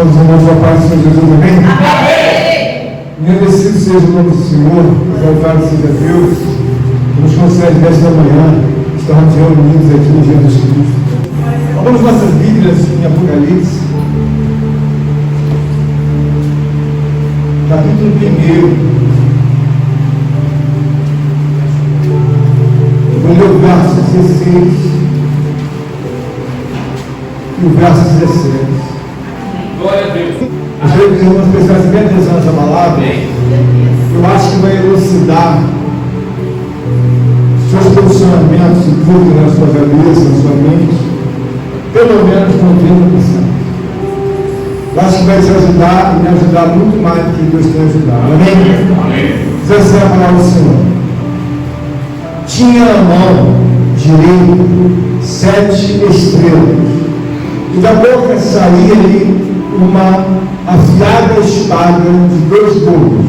Todos os irmãos da paz do Senhor Jesus, amém? Amém! Agradecido seja o nome do Senhor, exaltado seja Deus, que nos concede nesta manhã estarmos reunidos aqui no dia Jesus Cristo. Vamos nossas Bíblias em Apocalipse, capítulo 1. Vou ler o verso 16 e o verso 17. Glória a Deus. Gostaria que os irmãos prestassem bem atenção nessa palavra. Eu acho que vai elucidar seus posicionamentos e tudo na sua cabeça, na sua mente, pelo menos com 30%. Eu acho que vai te ajudar e me ajudar muito mais do que Deus tem ajudado. Amém? Diz assim a palavra do Senhor. Tinha na mão direita 7 estrelas, e da boca saía-lhe uma afiada espada de 2 gumes.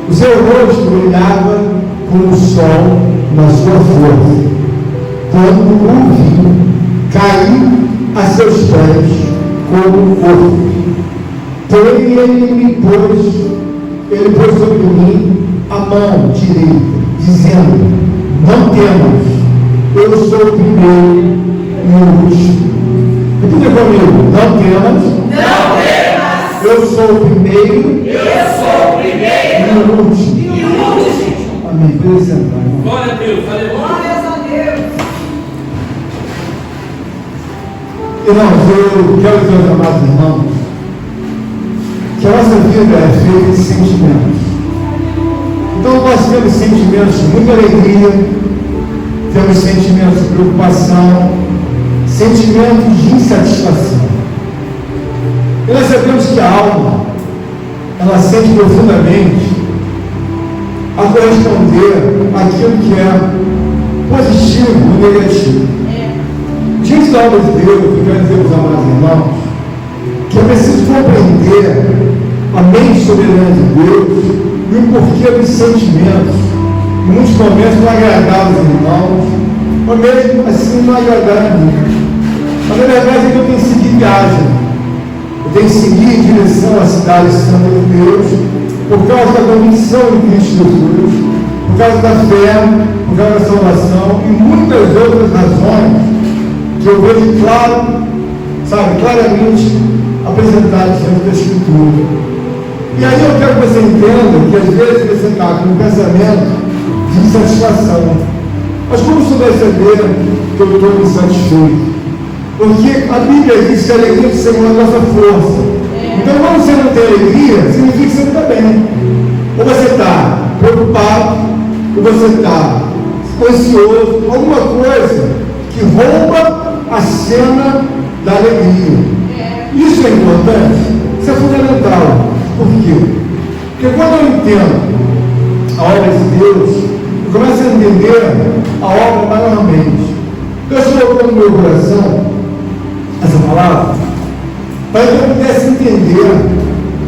O seu rosto brilhava como o sol na sua força. Quando o vi, caiu a seus pés como morto. Porém ele pôs sobre mim a mão direita, dizendo: não temas, eu sou o primeiro e o último. Repita comigo: não temas. Não temas. Eu sou o primeiro. Eu sou o primeiro. E o último. E o último. Amém. Pode sentar. Glória a Deus. Aleluia. Glórias a Deus. Irmãos, eu quero dizer aos amados irmãos que a nossa vida é feita de sentimentos. Então nós temos sentimentos de muita alegria, temos sentimentos de preocupação, sentimentos de insatisfação. E nós sabemos que a alma, ela sente profundamente a corresponder àquilo que é positivo e negativo. Diante da obra de Deus, eu quero dizer aos amados irmãos que é preciso compreender a mente soberana de Deus e o porquê dos sentimentos. Em muitos momentos não agradaram os irmãos, ou mesmo assim não agradaram a mim. Mas na verdade é que eu tenho que seguir viagem. Eu tenho que seguir em direção à cidade santa de Deus, por causa da convicção em Cristo Jesus, por causa da fé, por causa da salvação e muitas outras razões que eu vejo claramente apresentadas diante da Escritura. E aí eu quero que você entenda que às vezes você está com um pensamento de insatisfação. Mas como você vai saber que eu estou insatisfeito? Porque a Bíblia diz que a alegria do Senhor é a nossa força. Então, quando você não tem alegria, significa que você não está bem. Ou você está preocupado, ou você está ansioso, alguma coisa que rouba a cena da alegria. Isso é importante, isso é fundamental. Por quê? Porque quando eu entendo a obra de Deus, eu começo a entender a obra maiormente. Deus colocou no meu coração essa palavra para que eu pudesse entender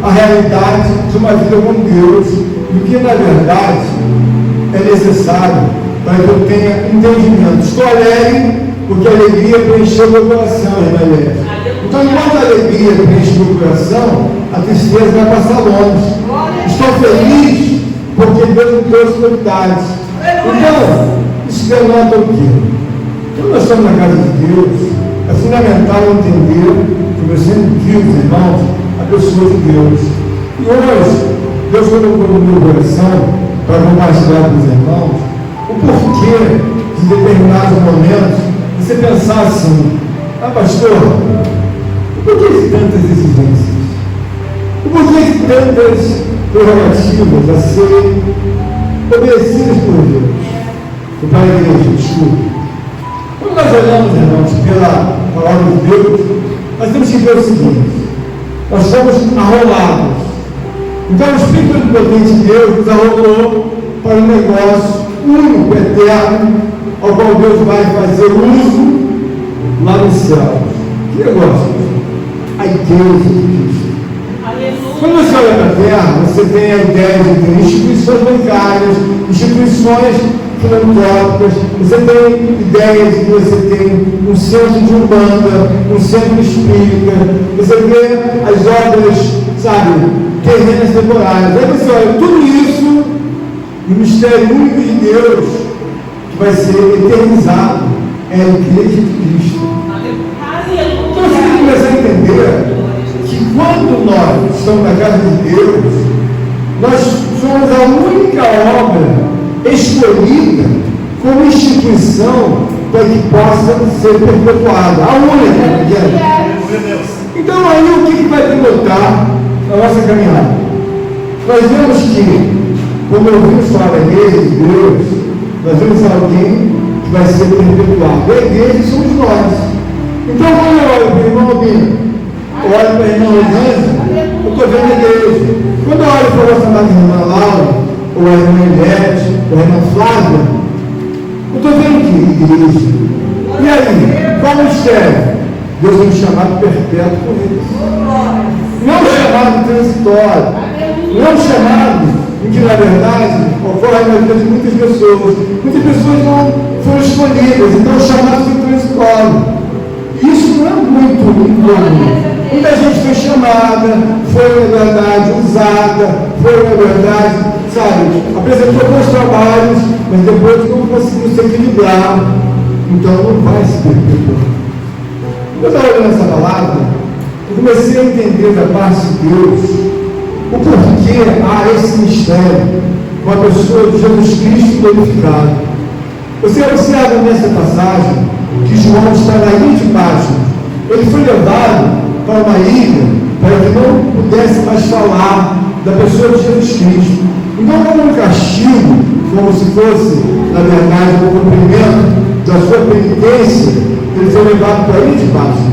a realidade de uma vida com Deus e o que na verdade é necessário para que eu tenha entendimento. Estou alegre porque a alegria preencheu meu coração, irmã. Então, enquanto a alegria preenche meu coração, a tristeza vai passar longe. Estou feliz porque Deus me trouxe novidades. Então, isso denota o quê? Quando nós estamos na casa de Deus, é fundamental entender, como eu sempre digo, irmãos, a pessoa de Deus. E hoje, Deus colocou no meu coração, para compartilhar com os irmãos, o porquê de determinados momentos você pensar assim: pastor, por que de tantas exigências? Por que de tantas prerrogativas a serem obedecidas por Deus? E para a igreja, desculpe. Quando nós olhamos, irmãos, pela palavra de Deus, nós temos que ver o seguinte: nós somos arrolados. Então o Espírito Onipotente de Deus nos arrolou para um negócio único, eterno, ao qual Deus vai fazer uso lá no céu. Que negócio? A igreja de Cristo. Quando você olha para a terra, você tem a ideia de ter instituições bancárias, instituições filantrópicas, você tem ideias que você tem um centro de umbanda, um centro espírita, você vê as obras, sabe, terrenas temporárias. Aí você olha, tudo isso, o mistério único de Deus, que vai ser eternizado, é a Igreja de Cristo. Então você tem que começar a entender que quando nós estamos na casa de Deus, nós somos a única obra escolhida como instituição para que possa ser perpetuada. A única. Então aí o que vai pilotar a nossa caminhada? Nós vemos que, como ouvimos falar da igreja de Deus, nós vemos alguém que vai ser perpetuado. A igreja somos nós. Então quando eu olho para o irmão Albino, eu olho para a irmã Rosângela, eu estou vendo a igreja. Quando eu olho para a nossa amada irmã Laura, ou a irmã Ivete, ou a irmã Flávia, eu estou vendo que igreja. E aí, qual o mistério? Deus tem um chamado perpétuo por eles. Não um chamado transitório. Não um chamado em que, na verdade, ocorre na vida de muitas pessoas. Muitas pessoas não foram escolhidas, então o chamado foi transitório. Isso não é muito incomum. Muita gente foi chamada, foi, na verdade, usada, foi, na verdade, sabe, apresentou bons trabalhos, mas depois não conseguiu se equilibrar. Então não vai se perpetuar. Quando eu estava olhando essa palavra, eu comecei a entender da parte de Deus o porquê há esse mistério com a pessoa de Jesus Cristo glorificado. Você observa nessa passagem que João está na ilha de Patmos. Ele foi levado para uma ilha para que não pudesse mais falar da pessoa de Jesus Cristo. Então, como um castigo, como se fosse, na verdade, um cumprimento da sua penitência, ele foi levado para a ilha de Patmos.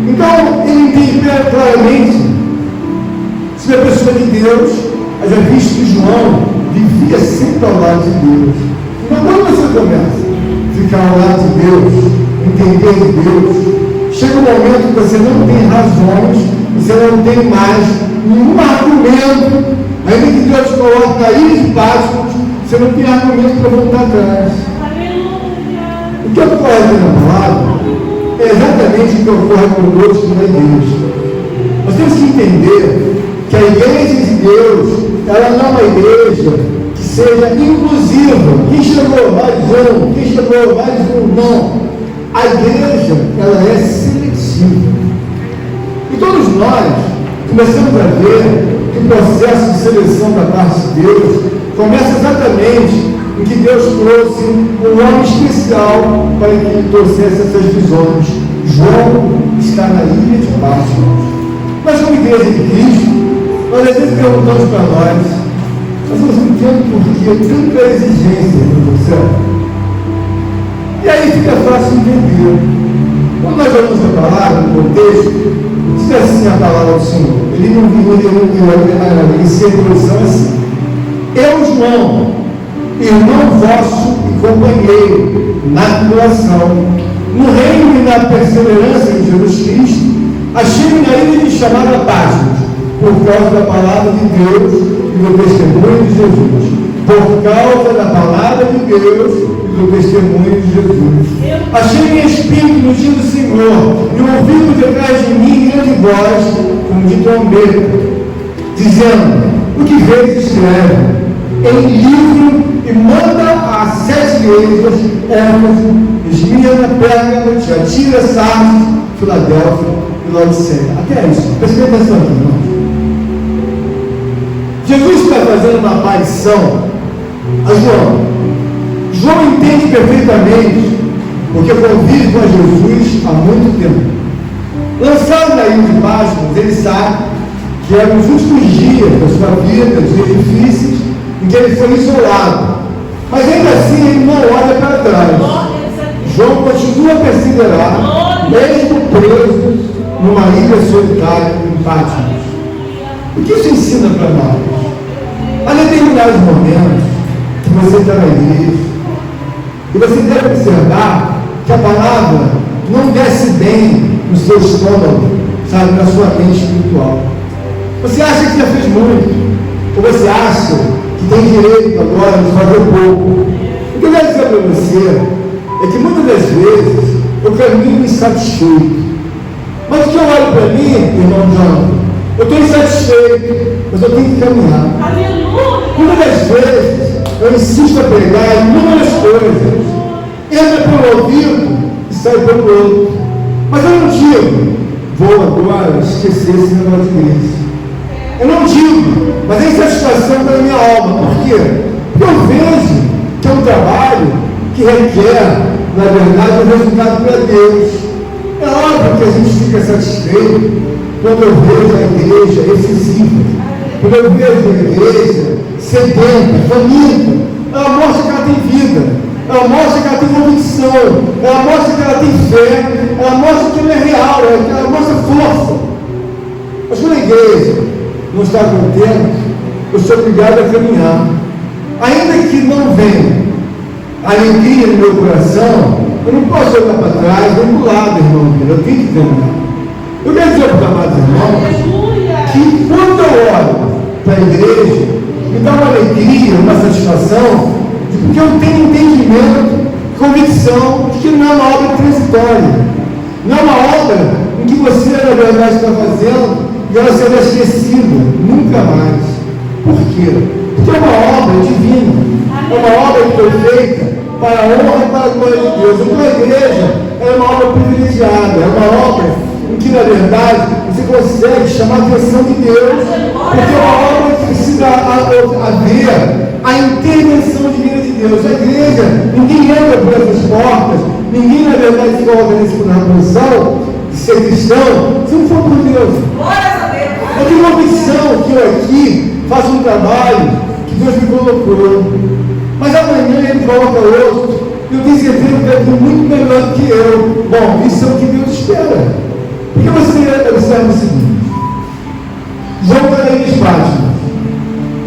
Então, ele entende claramente, se a pessoa de Deus, haja visto que João vivia sempre ao lado de Deus. Então, quando você começa a ficar ao lado de Deus, entender de Deus, chega um momento que você não tem razões, você não tem mais nenhum argumento, ainda que Deus coloque na ilha de Patmos, você não tem argumento para voltar atrás. O que ocorre aqui na palavra é exatamente o que ocorre conosco na igreja. Nós temos que entender que a igreja de Deus, ela não é uma igreja que seja inclusiva. Quem chegou? Mais um. Quem chegou? Mais um. Não. A igreja, ela é seletiva. E todos nós começamos a ver que o processo de seleção da parte de Deus começa exatamente em que Deus trouxe um homem especial para que ele trouxesse essas visões. João está na ilha de Patmos. Nós, como igreja de Cristo, nós às vezes perguntamos para nós não entendemos por que tanta exigência do céu. E aí fica fácil entender. Quando nós olhamos a palavra, no contexto, diz assim a palavra do Senhor. Ele se introdução assim. Eu, João, irmão vosso e companheiro na tribulação, no reino e na perseverança de Jesus Cristo, achei-me na ilha de chamada Patmos, por causa da palavra de Deus e do testemunho de Jesus. Por causa da palavra de Deus e do testemunho de Jesus. Achei em espírito no dia do Senhor, e ouvi detrás de mim grande voz, como de trombeta, dizendo: o que vês escreve em livro e manda às 7 igrejas, Éfeso, Esmirna, Pérgamo, Tiatira, Sardes, Filadélfia e Laodiceia. Até isso. Preste atenção aqui, irmãos. Jesus está fazendo uma aparição a João. João entende perfeitamente, porque convive com Jesus há muito tempo. Lançado na ilha de Patmos, ele sabe que eram os últimos dias da sua vida, dias difíceis, em que ele foi isolado. Mas ainda assim ele não olha para trás. João continua a perseverar, mesmo preso numa ilha solitária em Patmos. O que isso ensina para nós? Há determinados momentos que você está na igreja e você deve observar que a palavra não desce bem no seu estômago, sabe, na sua mente espiritual. Você acha que já fez muito, ou você acha que tem direito agora de fazer pouco. que eu quero dizer para você é que muitas das vezes eu caminho insatisfeito. Mas o que eu olho para mim, irmão João, eu estou insatisfeito, mas eu tenho que caminhar. Aleluia. Muitas das vezes eu insisto a pregar em inúmeras coisas. Entra pelo ouvido e sai pelo outro. Mas eu não digo, vou agora esquecer esse negócio de igreja. Eu não digo, mas a insatisfação está na minha alma. Por quê? Porque eu vejo que é um trabalho que requer, na verdade, um resultado para Deus. É óbvio que a gente fica satisfeito quando eu vejo a igreja efusiva, quando eu vejo a igreja sedenta, faminta. Ela mostra que ela tem vida, ela mostra que ela tem convicção, ela mostra que ela tem fé, ela mostra que ela é real, ela mostra força. Mas quando a igreja não está contente, eu sou obrigado a caminhar. Ainda que não venha alegria no meu coração, eu não posso olhar para trás, nem para o lado, irmão, eu tenho que caminhar. Eu quero dizer para os amados irmãos que quando eu olho para a igreja, me dá uma alegria, uma satisfação, porque eu tenho entendimento, convicção de que não é uma obra transitória, não é uma obra em que você, na verdade, está fazendo e ela será esquecida, nunca mais. Por quê? Porque é uma obra divina, é uma obra que foi feita para a honra e para a glória de Deus. Então a igreja é uma obra privilegiada, é uma obra em que, na verdade, você consegue chamar a atenção de Deus, porque é uma obra que precisa haver a intervenção divina de Deus. A igreja, ninguém entra por essas portas, ninguém, na verdade, se coloca nessa posição de ser cristão, se não for por Deus. Eu tenho uma missão que eu aqui faço um trabalho que Deus me colocou, mas amanhã ele coloca outro, e eu tenho certeza que vai vir muito melhor do que eu. Bom, isso é o que Deus espera. Porque você observa o seguinte: João está na ilha de Patmos,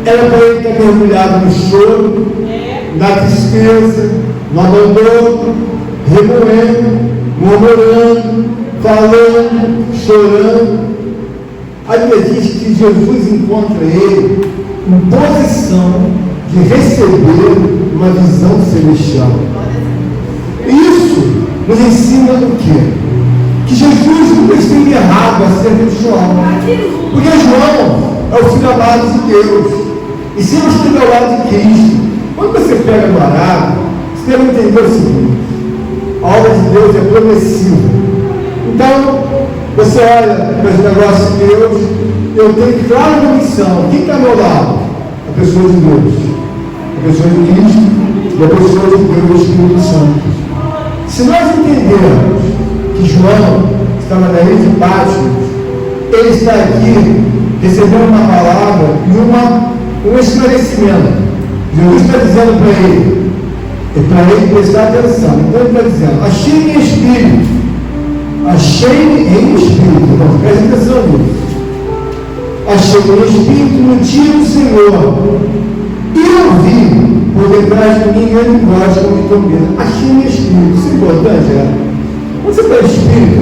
era para ele estar mergulhado no choro, na tristeza, no abandono, remoendo, murmurando, falando, chorando. A Bíblia diz que Jesus encontra ele em posição de receber uma visão celestial. Isso nos ensina o quê? Que Jesus nunca esteve errado acerca de João. Porque João é o filho amado de Deus. E se eu esteve ao lado de Cristo, quando você pega no arado, você deve entender o seguinte: a obra de Deus é progressiva. Então, você olha para os negócios de Deus, eu tenho clara convicção. Quem está ao meu lado? A pessoa de Deus, a pessoa de Cristo e a pessoa de Deus, o Espírito Santo. Se nós entendermos que João estava na ilha de Patmos, ele está aqui recebendo uma palavra e um esclarecimento. Jesus está dizendo para ele, e para ele prestar atenção. Então ele está dizendo: achei-me em espírito, achei-me em espírito. Então, preste atenção nisso. Achei-me em espírito no dia do Senhor, e eu vi por detrás de mim grande voz como de trombeta. Achei-me em espírito. Isso é importante, Quando você está em espírito,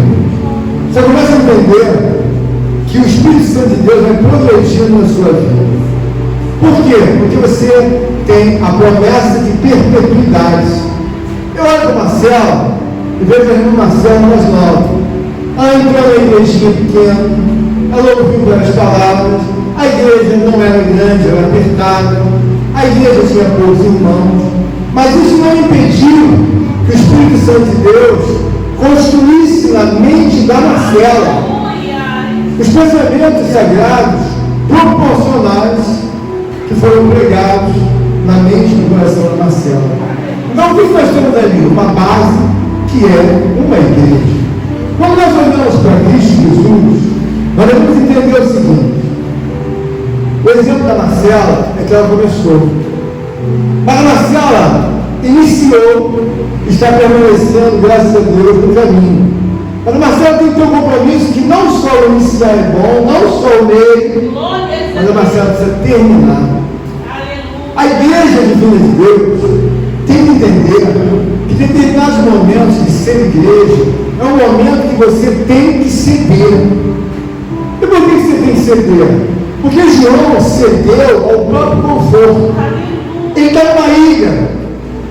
você começa a entender que o Espírito Santo de Deus vai progredindo na sua vida. Por quê? Porque você tem a promessa de perpetuidade. Eu olho para Marcelo e vejo a irmã Marcelo mais nova. Ela entrou na igrejinha pequena, ela ouviu várias palavras, a igreja não era grande, era apertada, a igreja tinha poucos irmãos, mas isso não impediu que o Espírito Santo de Deus construísse na mente da Marcela os pensamentos sagrados proporcionais que foram pregados na mente e no coração da Marcela. Então, o que nós temos ali? Uma base que é uma igreja. Quando nós olhamos para Cristo Jesus, nós devemos entender o seguinte: o exemplo da Marcela é que ela começou, mas a Marcela iniciou, está permanecendo, graças a Deus, no caminho. Mas a Marcela tem que ter um compromisso que não só o iniciar é bom, não só o meio, mas a Marcela precisa terminar. A igreja divina de Deus tem que entender que determinados momentos de ser igreja é um momento que você tem que ceder. E por que você tem que ceder? Porque João cedeu ao próprio conforto. Ele está numa ilha,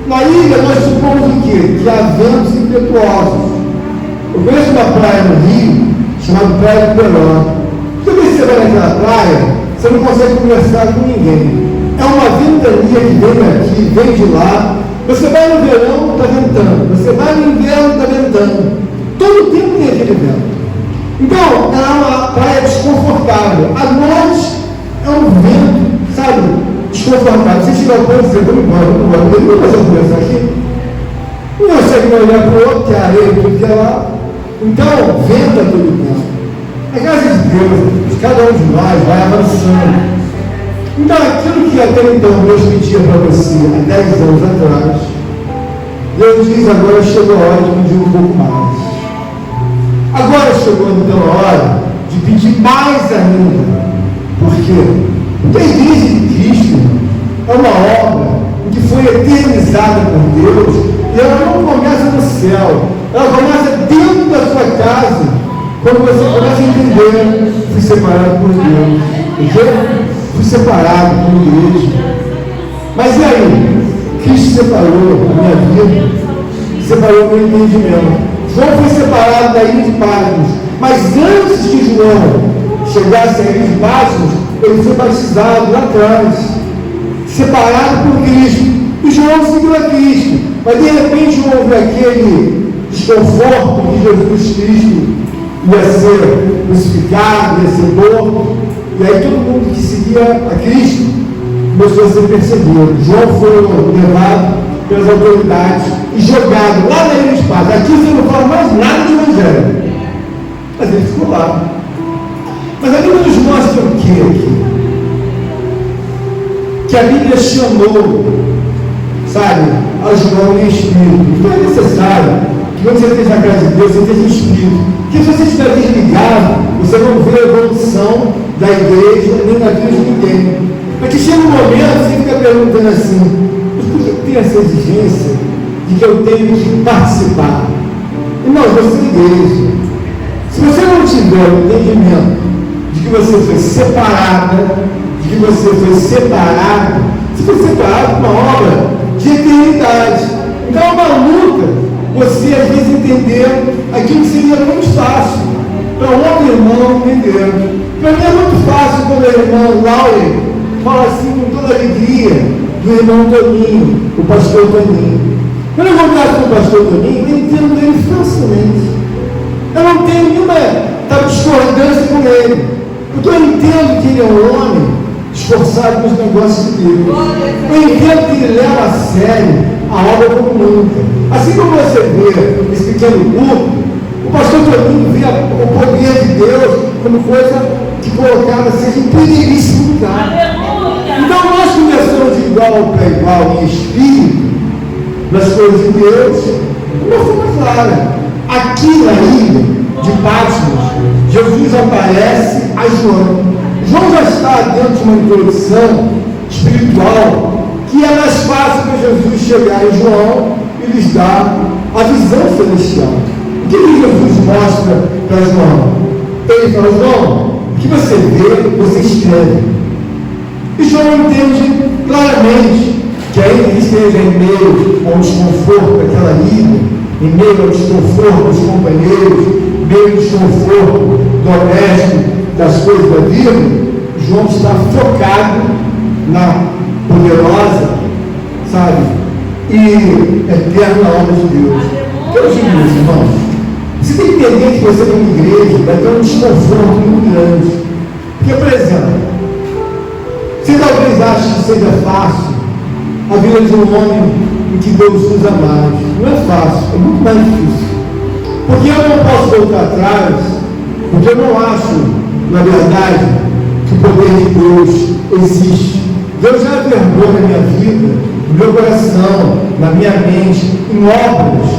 Na ilha nós supomos o quê? Que há ventos impetuosos. Eu conheço uma praia no Rio, chamada Praia do Peló. Toda vez que você vai naquela praia, você não consegue conversar com ninguém. É uma ventania que vem daqui, vem de lá. Você vai no verão, está ventando. Você vai no inverno, está ventando. Todo o tempo tem aquele vento. Então, é uma praia desconfortável. À noite, é um vento, sabe, desconfortável. Você chega ao ponto e diz, vamos embora, não vai fazer conversar aqui. Não consegue olhar para o outro, que é areia, tudo que é lá. Então, venta todo o tempo. A graça de Deus, cada um de nós vai avançando. Então, aquilo que até então Deus pedia para você há 10 anos atrás, Deus diz agora chegou a hora de pedir um pouco mais. Agora chegou então a hora de pedir mais ainda. Por quê? Porque a igreja de Cristo é uma obra que foi eternizada por Deus e ela não começa no céu, ela começa dentro da sua casa, quando você começa a entender, fui separado por Deus. Entendeu? Fui separado por igreja. Mas e aí? Cristo separou a minha vida, separou o meu entendimento. João foi separado da ilha de Patmos, mas antes que João chegasse à ilha de Patmos, ele foi batizado lá atrás, separado por Cristo. E João seguiu a Cristo, mas de repente houve aquele desconforto que Jesus Cristo ia ser crucificado, ia ser morto. E aí todo mundo que seguia a Cristo começou a ser perseguido. João foi levado pelas autoridades e jogado lá na ilha de Patmos. Aqui você não fala mais nada de evangelho. Mas ele ficou lá. Mas a Bíblia nos mostra o que aqui? Que a Bíblia chamou, sabe, a João em espírito. Então é necessário que quando você esteja na casa de Deus, você esteja em espírito. Porque se você estiver desligado, você não vê a evolução da igreja, nem da vida de ninguém. Porque chega um momento, você fica perguntando assim, mas por que tem essa exigência de que eu tenho que participar? Irmão, você é igreja. Se você não tiver o entendimento de que você foi separada, de que você foi separado para uma obra de eternidade. Então é uma luta você às vezes entender aquilo que seria muito fácil para um outro irmão entender. Para mim é muito fácil quando a irmã Laura fala assim com toda alegria do irmão Toninho, o pastor Toninho. Quando eu converso com o pastor Toninho, eu entendo ele facilmente. Eu não tenho nenhuma discordância com ele, porque eu entendo que ele é um homem esforçado nos negócios de Deus. Eu entendo que ele leva a sério a obra como nunca. Assim como você vê esse pequeno grupo, o pastor Toninho via o poder de Deus como coisa que colocava seja em primeiríssimo lugar. Então nós começamos de igual para igual em espírito nas coisas de Deus de uma forma clara. Aqui na ilha de Patmos, Jesus aparece a João. João já está dentro de uma introdução espiritual que é mais fácil para Jesus chegar em João e lhes dar a visão celestial. O que Jesus mostra para João? Ele fala, João, o que você vê, você escreve. E João entende claramente que ainda que esteja em meio ao desconforto daquela ilha, em meio ao desconforto dos companheiros, em meio ao desconforto doméstico das coisas da vida, João está focado na poderosa, sabe, e eterna obra de Deus. Deus de Deus, irmãos, você tem que entender que você como igreja vai ter um desconforto muito grande. Porque, por exemplo, você talvez ache que seja fácil a vida de um homem em que Deus usa mais. Não é fácil, é muito mais difícil. Porque eu não posso voltar atrás, porque eu não acho, na verdade, que o poder de Deus existe. Deus já vergou na minha vida, no meu coração, na minha mente, em obras,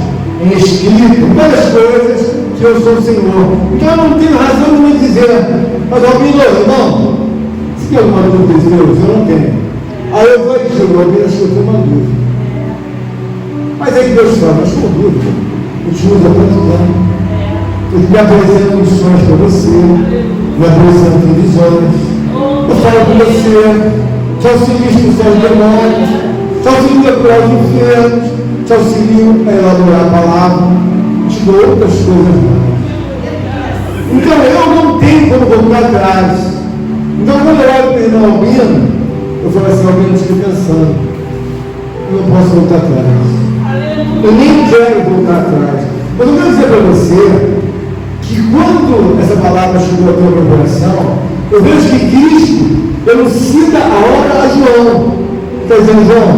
em escrito, em várias coisas que eu sou o Senhor. Então eu não tenho razão de me dizer, mas Albino, irmão, se tem alguma dúvida de Deus? Eu não tenho. Aí eu vou dizer, Albino, acho que eu tenho uma dúvida. Mas aí Deus fala, mas com dúvida, eu te uso há tanto tempo. Eu me apresento em sonhos para você, me apresento em visões. Eu falo com você, te auxilio com seus demônios. te auxilio a curar os enfermos, te auxilio a elaborar a palavra, te dou outras coisas mais. Então eu não tenho como voltar atrás. Então quando eu olho para o irmão Albino, eu falo assim, Albino, estou pensando, eu não posso voltar atrás. Eu nem quero voltar atrás. Mas eu quero dizer para você que quando essa palavra chegou ao meu coração, eu vejo que Cristo elucida a obra a João. Está dizendo, João,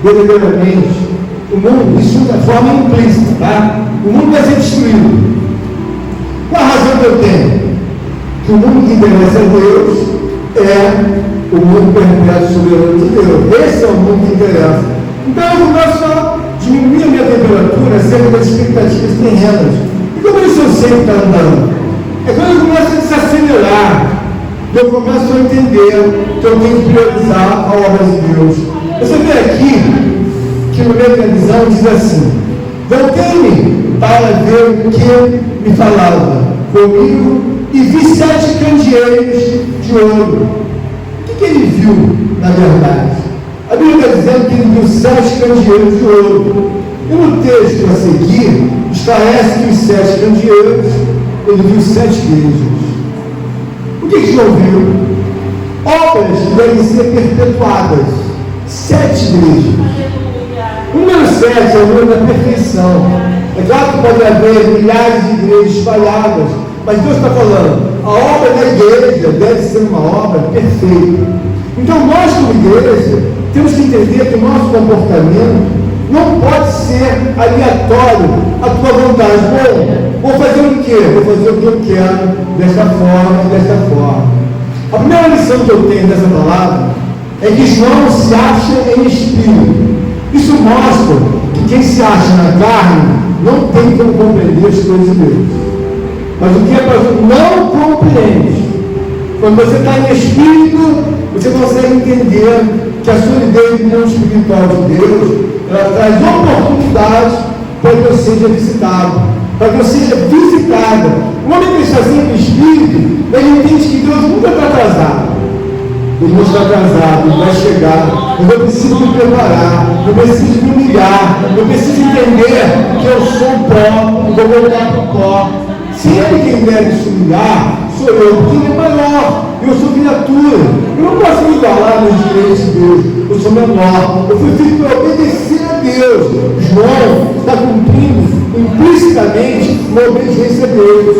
verdadeiramente, o mundo, isso de forma implícita, tá? O mundo vai ser destruído. Qual a razão que eu tenho? Que o mundo que interessa a Deus é o mundo perpétuo soberano de Deus. Esse é o mundo que interessa. Então eu começo a diminuir a minha temperatura acerca das expectativas terrenas. E como isso eu sei que está andando? É quando eu começo a desacelerar, que eu começo a entender que eu tenho que priorizar a obra de Deus. Você vê aqui que no meio da visão diz assim: voltei-me para ver o que me falava comigo e vi 7 candeeiros de ouro. O que ele viu, na verdade? A Bíblia está dizendo que ele viu 7 candeeiros de ouro. E no texto a seguir, esclarece que os 7 candeeiros, ele viu 7 igrejas. O que João viu? Obras que devem ser perpetuadas. 7 igrejas. O número 7 é o número da perfeição. É claro que pode haver milhares de igrejas espalhadas, mas Deus está falando, a obra da igreja deve ser uma obra perfeita. Então nós, como igreja, temos que entender que o nosso comportamento não pode ser aleatório à tua vontade. Bom, vou fazer o quê? Vou fazer o que eu quero, desta forma e desta forma. A primeira lição que eu tenho dessa palavra é que João se acha em espírito. Isso mostra que quem se acha na carne não tem como compreender as coisas de Deus. Mas o que é para não compreende. Quando você está em espírito, você consegue entender que a solidez do mundo espiritual de Deus, ela traz oportunidades para que eu seja visitado, para que eu seja visitada. O homem que está sempre em espírito, ele entende que Deus nunca está atrasado. Ele não está atrasado, ele vai chegar. Eu preciso me preparar, eu preciso me humilhar, eu preciso entender que eu sou pó, eu vou voltar para o pó. Se ele quem deve se humilhar, sou eu, porque ele é maior, eu sou criatura. Eu não posso me igualar nos direitos de Deus, eu sou menor, eu fui feito para obedecer a Deus. João está cumprindo implicitamente uma obediência a Deus.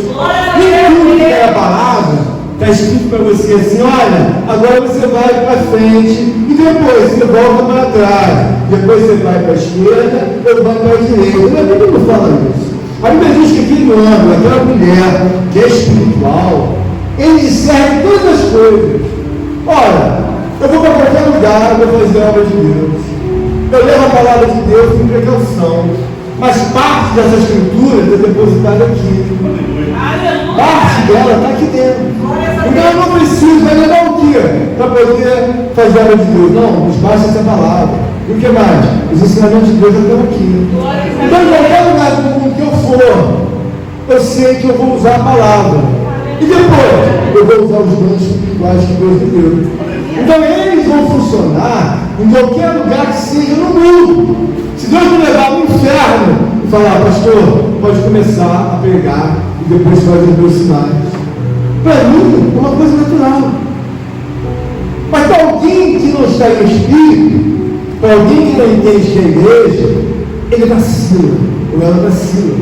E tudo que é a palavra está escrito para você assim: olha, agora você vai para frente e depois você volta para trás, depois você vai para a esquerda ou vai para a direita. A Bíblia não fala isso. A Bíblia diz que aquele homem, aquela mulher que é espiritual, ele discerne todas as coisas. Olha, eu vou para qualquer lugar, eu vou fazer a obra de Deus, eu levo a palavra de Deus com precaução, mas parte dessa escritura está depositada aqui. Parte dela está aqui dentro. Então eu não preciso, vai levar o quê? Para poder fazer a obra de Deus. Não, nos basta essa palavra. E o que mais? Os ensinamentos de Deus estão aqui. Então em qualquer lugar com que eu for, eu sei que eu vou usar a palavra. E depois, eu vou usar os dons espirituais que Deus me deu. Então eles vão funcionar em qualquer lugar que seja no mundo. Se Deus me levar ao inferno e falar: pastor, pode começar a pregar e depois fazer meus sinais. Para mim, é uma coisa natural. Mas para alguém que não está em espírito, para alguém que não entende que é igreja, ele vacila, ou ela vacila.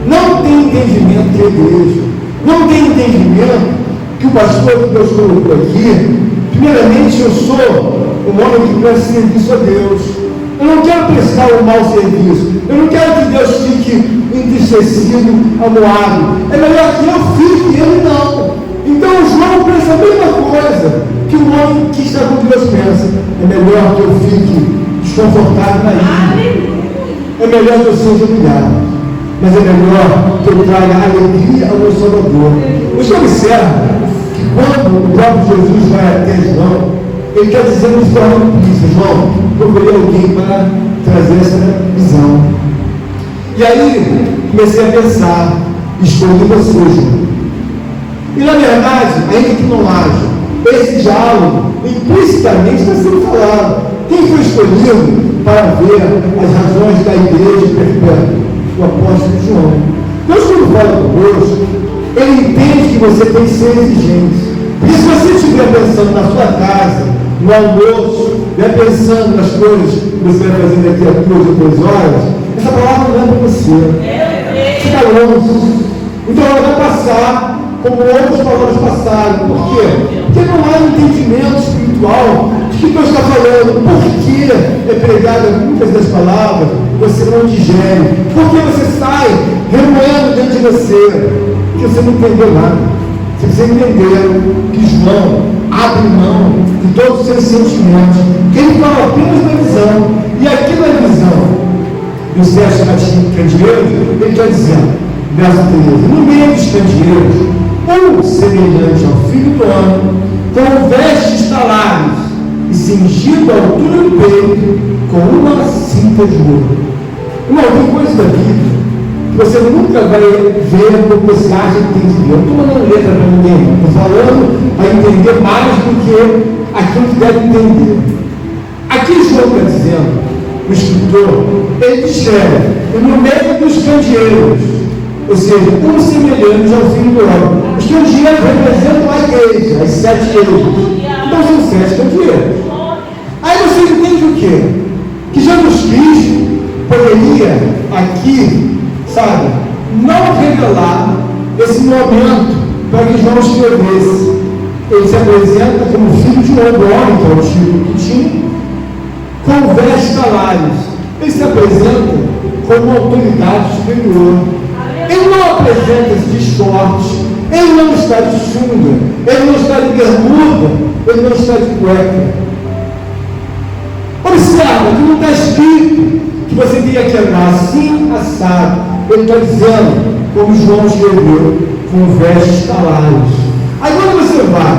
Não tem entendimento que é igreja. Não tem entendimento que o pastor que Deus colocou aqui, primeiramente eu sou um homem que presta serviço a Deus. Eu não quero prestar um mau serviço. Eu não quero que Deus fique entristecido, amuado. É melhor que eu fique, ele não. Então o João pensa a mesma coisa que o homem que está com Deus pensa. É melhor que eu fique desconfortável na ilha. É melhor que eu seja humilhado. Mas é melhor que eu traga alegria ao meu Salvador. Você observa que quando o próprio Jesus vai até João, ele quer dizer de forma implícita: João, procurei alguém para trazer essa visão. E aí, comecei a pensar: escolhi você, João. E na verdade, ainda que não haja esse diálogo, implicitamente está sendo falado: Quem foi escolhido para ver as razões da igreja perpétua? O apóstolo João. Deus, quando fala conosco, ele entende que você tem que ser exigente. Porque se você estiver pensando na sua casa, no almoço, pensando nas coisas que você vai fazer daqui a 2 ou 3 horas, essa palavra não é para você. Fica longe. Então ela vai passar como outras palavras passaram. Por quê? Porque não há entendimento espiritual de que Deus está falando. Por que é pregada muitas das palavras você não digere? Por que você sai remoendo dentro de você? Porque você não entendeu nada. Você precisa entender que João abre mão de todos os seus sentimentos. Ele fala apenas da visão. E aqui na visão dos 7 candeeiros, ele está dizendo, verso 13, no meio dos candeeiros, semelhante ao filho do homem, com vestes talares e cingido à altura do peito, com uma cinta de ouro. Irmão, tem coisa da Bíblia que você nunca vai ver como você acha que tem que ver. Eu não estou mandando letra para ninguém, estou falando para entender mais do que aquilo que deve entender. Aqui João está dizendo, o escritor, ele descreve, no meio dos candeeiros, ou seja, semelhante ao filho do homem. Os candeeiros representam a igreja, as 7 igrejas. Então são 7 candeeiros. Aí você entende o quê? Que Jesus Cristo poderia aqui, sabe, não revelar esse momento para que João escrevesse. Ele se apresenta como filho de um homem, que é o título que tinha, com vestes talares. Ele se apresenta como uma autoridade superior. Ele não apresenta esses esportes. Ele não está de sunga. Ele não está de bermuda. Ele não está de cueca. Observa que não está escrito que você teria que andar assim, assado. Ele está dizendo, como João escreveu, com vestes talares. Aí quando você vai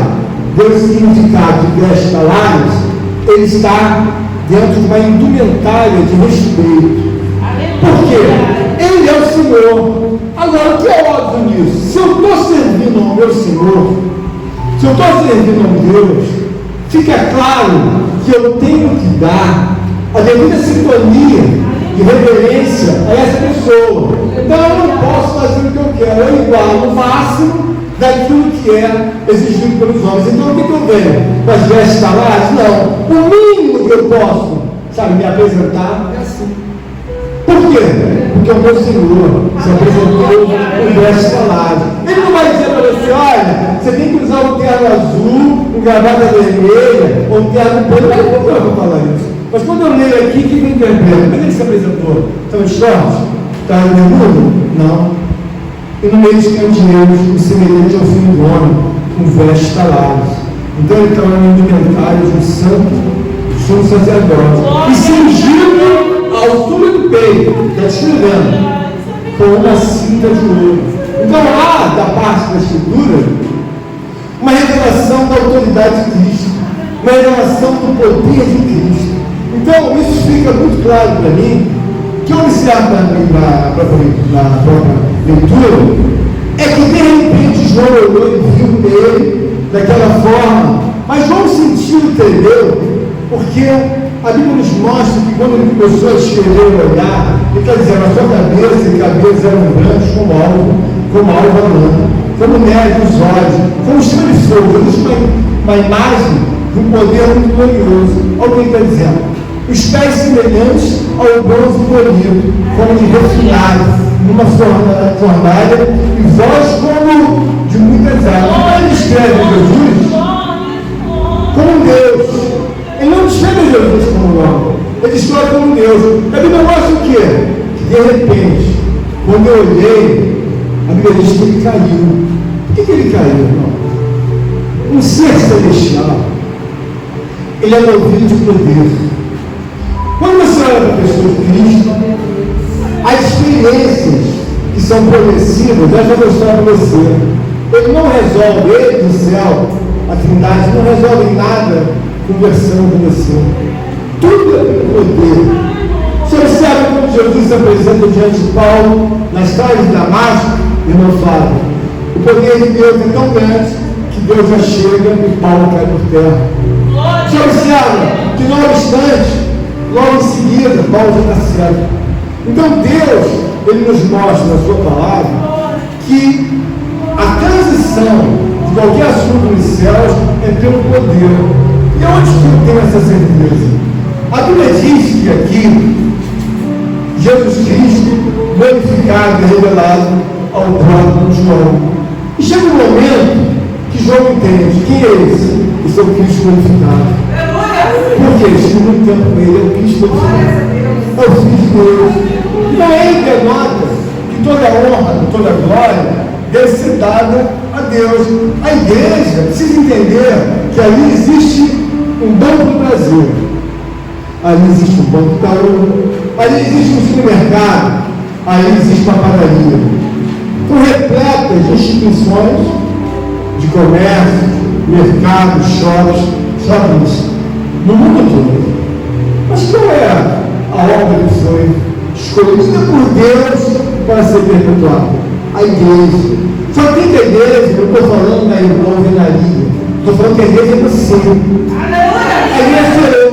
ver o significado de vestes talares, ele está dentro de uma indumentária de respeito. Por quê? Ele é o Senhor. Agora, o que é óbvio nisso? Se eu estou servindo ao meu Senhor, se eu estou servindo ao Deus, fica claro que eu tenho que dar a devida sintonia e reverência a essa pessoa. Então eu não posso fazer o que eu quero, eu igualo o máximo daquilo que é exigido pelos homens. Então o que eu venho? Com as vestes talares? Não. O mínimo que eu posso, sabe, me apresentar é assim. Por quê? Porque o meu Senhor se apresentou com vestes talares. Ele não vai dizer para você, olha, você tem que usar um terno azul, um gravata vermelha, ou um terno preto. Mas por que eu vou falar isso? Mas quando eu leio aqui, o que me interpreta? Como é que ele se apresentou? Estão de shorts? Está em bermuda? Não. E no meio dos candeeiros, semelhante ao filho do homem, com vestes talares. Então ele está no indumentário de um santo, sumo sacerdote. E cingido à altura do peito, está escrevendo, com uma cinta de ouro. Então há, da parte da escritura, uma revelação da autoridade de Cristo, uma revelação do poder de Cristo. Então isso fica muito claro para mim, que eu observo na própria leitura, é que de repente João olhou e viu ele daquela forma, mas João sentiu e entendeu, porque a Bíblia nos mostra que quando ele começou a escrever e olhar, ele está dizendo, a sua cabeça e cabelos eram brancos como alva lã, como neve os olhos, como chama de fogo. Existe uma imagem de um poder muito glorioso. Olha o que ele está dizendo. Os pés semelhantes ao bronze polido, como de refinado, numa fornalha, e voz como de muitas águas. Ele descreve Jesus como Deus. Ele não descreve Jesus como homem, ele descreve como Deus. A Bíblia mostra o quê? Que de repente, quando eu olhei, a Bíblia diz que ele caiu. Por que ele caiu, irmão? Um ser celestial, ele é movido de poder. Quando você olha para a pessoa de Cristo, as experiências que são prometidas, já vou mostrar para você. Ele não resolve, ele do céu, a Trindade, não resolve nada conversando com você. Tudo é poder. Você observa quando Jesus se apresenta diante de Paulo, nas estradas de Damasco, ele não fala. O poder de Deus é tão grande que Deus já chega e Paulo cai por terra. Você observa que Não obstante, logo em seguida, Paulo já está certo. Então Deus, Ele nos mostra na sua palavra que a transição de qualquer assunto nos céus é pelo poder. E onde que eu tenho essa certeza? A Bíblia diz que aqui Jesus Cristo glorificado e revelado ao próprio João. E chega um momento que João entende quem é esse? Esse é o Cristo glorificado. Porque ele estive muito tempo com ele, é o Cristo glorificado. É o Filho de Deus. Então ele denota que toda honra, toda glória deve ser dada a Deus. A igreja precisa entender que ali existe um banco do Brasil, ali existe um banco da Itaú, ali existe um supermercado, ali existe uma padaria. Então, repletas de instituições de comércio, mercados, shoppings, no mundo todo. Mas qual é a obra que foi escolhida por Deus para ser perpetuada? A igreja. Só tem que a igreja, eu estou falando da alvenaria, estou falando que a igreja é você. A igreja sou eu.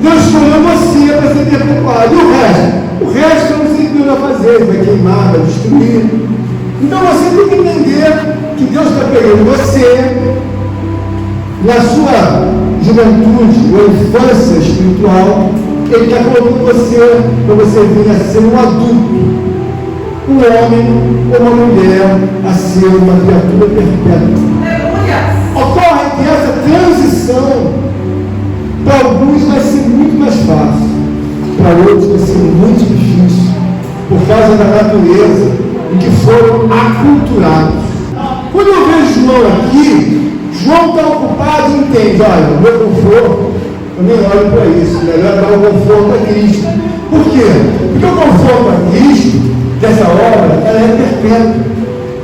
Deus escolheu você para ser perpetuado. E o resto eu não sei o que Deus vai fazer, vai queimar, vai destruir. Então você tem que entender que Deus está pegando você na sua juventude ou infância espiritual. Ele está colocando você para você vir a ser um adulto, um homem ou uma mulher a ser uma criatura perpétua. Ocorre que essa transição para alguns vai ser muito mais fácil, para outros vai ser muito difícil, por causa da natureza em que foram aculturados. Quando eu vejo João aqui, João está ocupado e entende, olha, o meu conforto, eu nem olho para isso, melhor dar o conforto a Cristo. Por quê? Porque o conforto a Cristo, dessa obra, ela é perpétua.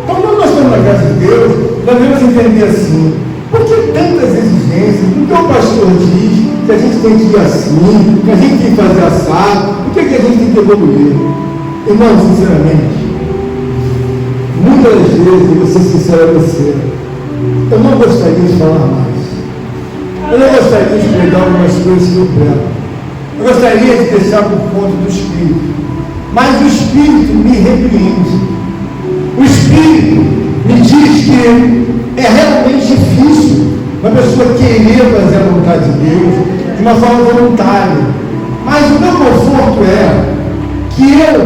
Então, quando nós estamos na casa de Deus, nós devemos entender assim, por que tantas exigências? Por que o pastor diz que a gente tem que ir assim, que a gente tem que fazer assado? Por que a gente tem que evoluir? Irmão, sinceramente, muitas vezes, eu vou ser sincero a você, eu não gostaria de falar mais. Eu não gostaria de pregar algumas coisas que eu prego. Eu gostaria de deixar por conta do Espírito. Mas o Espírito me repreende. O Espírito me diz que é realmente difícil uma pessoa querer fazer a vontade de Deus de uma forma voluntária. Mas o meu conforto é que eu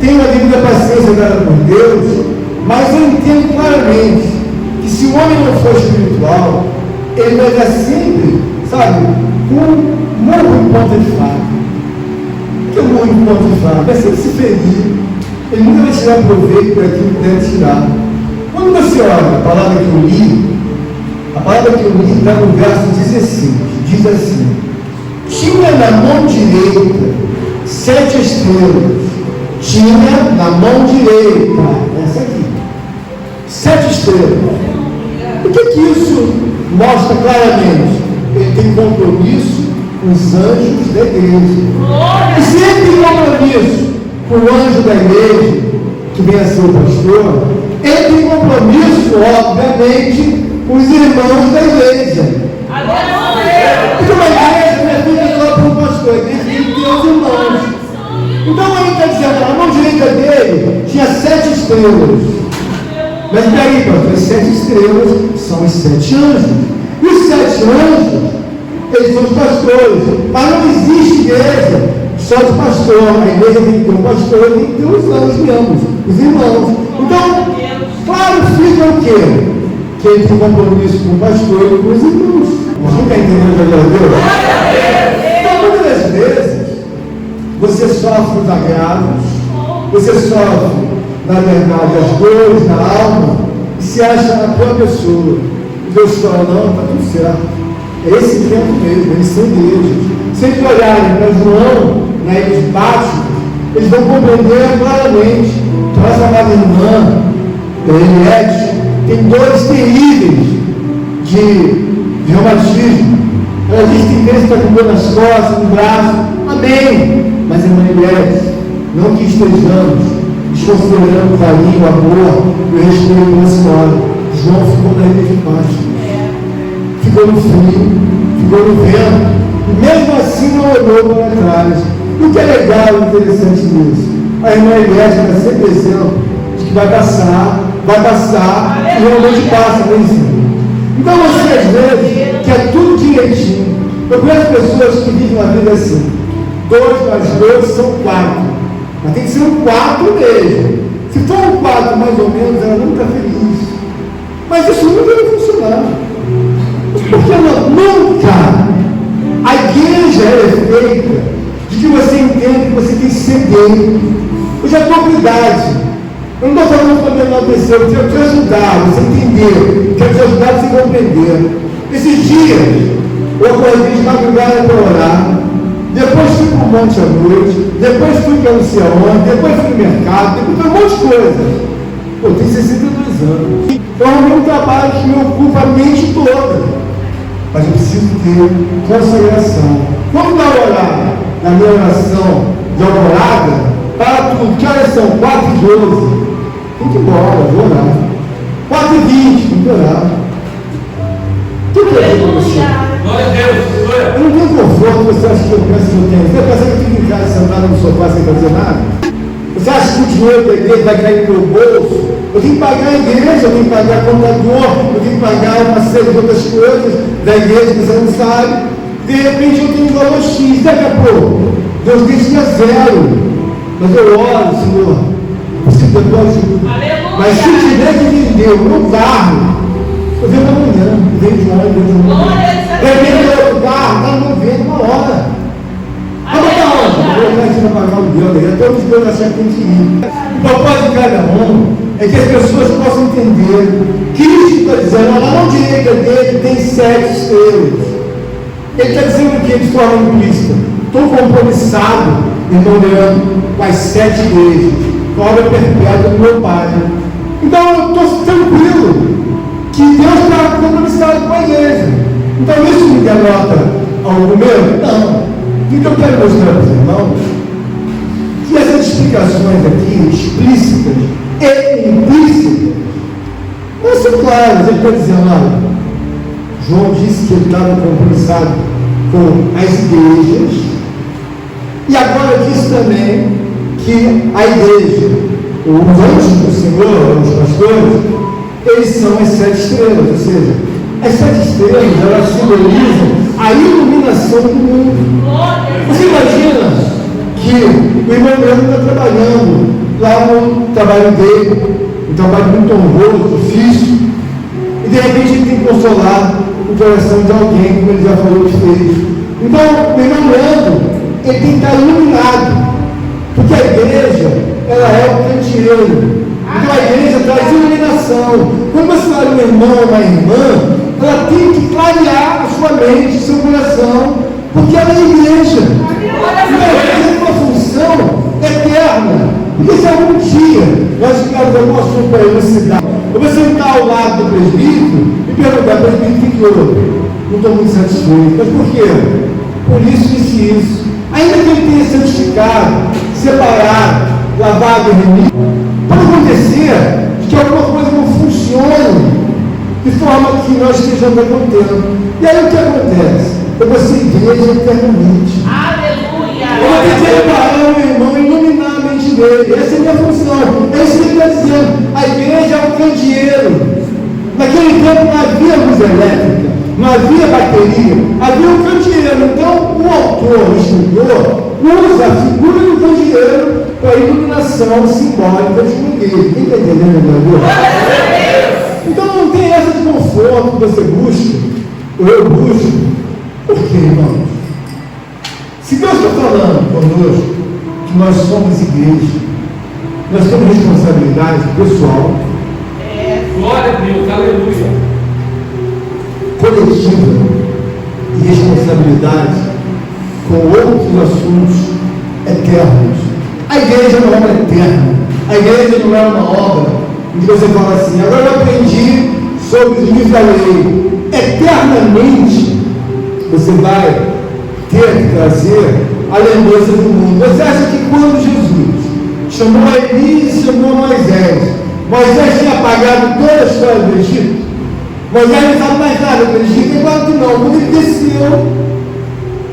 tenho a devida paciência dada por Deus, mas eu entendo claramente que se o homem não for espiritual, ele vai dar sempre, sabe, um murro em ponta de faca. O que é um murro em ponta de faca? Vai sempre se ferir. Ele nunca vai tirar proveito daquilo que deve tirar. Quando você olha a palavra que eu li, está no verso 16, diz assim: tinha na mão direita 7 estrelas. Tinha na mão direita, essa aqui, 7 estrelas. O que isso mostra claramente? Ele tem compromisso com os anjos da igreja. E se ele tem compromisso com o anjo da igreja, que vem a ser o pastor, ele tem compromisso, obviamente, com os irmãos da igreja. Porque uma igreja não é feita só por um pastor, a igreja tem que ter os irmãos. Então ele está dizendo, a mão direita dele tinha 7 estrelas. Mas peraí, pastor, as 7 estrelas são os 7 anjos. E os 7 anjos, eles são os pastores. Mas não existe igreja só de pastor. A igreja tem que ter um pastor e tem que ter os anjos mesmo, os irmãos. Então, claro, fica o quê? Que ele tem compromisso com o pastor e com os irmãos. Você está entendendo a Deus? Então, muitas das vezes, você sofre os agrados, você sofre, na verdade, as dores na alma, e se acha a tua pessoa. Deus fala, não, está tudo certo. É esse tempo mesmo, eles são igrejas. Se eles olharem para João, na ilha de Patmos, eles vão compreender claramente. Nossa amada irmã, Eliette, tem dores terríveis de reumatismo. Ela diz que tem vezes que está com dor nas costas, no braço. Amém. Mas, irmã Eliette, não que estejamos desconsiderando o carinho, o amor e o respeito pela senhora. João ficou na ilha de Patmos. Ficou no frio, ficou no vento, E mesmo assim não olhou para trás. O que é legal e interessante nisso? A irmã Eliette está sempre dizendo de que vai passar, e realmente passa lá em cima. Então você às vezes quer tudo direitinho. Eu conheço pessoas que vivem uma vida assim: 2 mais 2 são 4, mas tem que ser um 4 mesmo. Se for um 4 mais ou menos, ela não está feliz. Mas isso nunca vai funcionar. Porque ela nunca. A igreja é feita de que você entenda que você tem que ceder. Eu já estou com idade. Eu não estou falando para menor pessoa, eu quero te ajudar, você entender. Quero te ajudar a você compreender. Esses dias, eu acordei de madrugada para orar. Depois fui para o monte à noite. Depois fui para não sei aonde. Depois fui no mercado. Depois foi um monte de coisa. Pô, eu tenho 62 anos. Eu arrumei um trabalho que me ocupa a mente toda. Mas eu preciso ter consagração. Quando dá orar, na minha oração de alvorada, para tudo. Que horas são? 4h12. Tem que ir embora, vou orar. 4h20, tem que orar. Tudo que eu digo para você. Glória a Deus. Eu não tenho conforto, você acha que eu penso que eu tenho. Você pensa que eu fico em casa sentado no sofá sem fazer nada? Você acha que o dinheiro da igreja vai cair no meu bolso? Eu tenho que pagar a igreja, eu tenho que pagar contador, eu tenho que pagar uma série de outras coisas da igreja que você não sabe. De repente eu tenho um valor X, daqui a pouco Deus deixa 0. Mas eu oro, Senhor, preciso da tua ajuda. Mas se tiver que vender no carro, eu vendo amanhã, vende ônibus, vende outro carro, está no vendo uma hora. Vou botar onde? Vou botar isso para pagar o Deus, até os Deus achar que tem que ir. O propósito de cada um é que as pessoas possam entender. Cristo está dizendo, olha, na direita dele tem 7 estrelas. Ele está dizendo que de forma implícita, estou compromissado, irmão Leandro, com as 7 igrejas, com a obra perpétua do meu Pai. Então eu estou tranquilo que Deus está compromissado com a igreja. Então isso me denota algo meu? Não. O que eu quero mostrar para os irmãos? Que essas explicações aqui, explícitas e implícitas, não são claras. Ele está dizendo, olha, João disse que ele estava compromissado com as igrejas, e agora diz também que a igreja, os anjos do Senhor, os pastores, eles são as 7 estrelas, ou seja, as 7 estrelas, elas simbolizam a iluminação do mundo. Você imagina que o irmão Leandro está trabalhando lá no trabalho dele, um trabalho muito honroso, difícil, e de repente ele tem que consolar o coração de alguém, como ele já falou que fez. Então, o irmão Leandro, ele tem que estar iluminado, porque a igreja, ela é o candeeiro. Então a igreja traz iluminação. Quando você fala um irmão ou uma irmã, ela tem que clarear a sua mente, o seu coração, porque ela é igreja. E a igreja tem uma função eterna. Porque se algum dia nós ficarmos algum assunto para elucidar, eu vou sentar ao lado do presbítero e perguntar, presbítero, que houve? Não estou muito satisfeito. Mas por quê? Por isso e isso. Ainda que ele tenha santificado, separado, lavado e remido, pode acontecer que alguma coisa não funcione de forma que nós estejamos contendo. E aí o que acontece? Eu vou ser igreja eternamente. Aleluia! Eu vou ter que reparar o meu irmão e iluminar a mente dele. Essa é a minha função. É isso que ele está dizendo. A igreja é um candeeiro. Naquele tempo não havia luz elétrica, não havia bateria, havia um candeeiro. Então o autor, o escritor, usa a figura do candeeiro para a iluminação simbólica de uma igreja. Quem está entendendo, meu Deus? Então não tem essa de conforto que você busca, ou eu busco. Por quê, irmãos? Se Deus está falando conosco que nós somos igreja, nós temos responsabilidade pessoal, Glória a Deus, aleluia. coletiva e responsabilidade com outros assuntos eternos. A igreja não é uma eterna. A igreja não é uma obra em que você fala assim, agora eu aprendi sobre os livros da lei. Eternamente você vai ter que trazer a lembrança do mundo. Você acha que quando Jesus chamou a Elias e chamou Moisés, Moisés tinha apagado toda a história do Egito? Moisés não sabe mais nada do Egito? É claro que não. Quando ele desceu,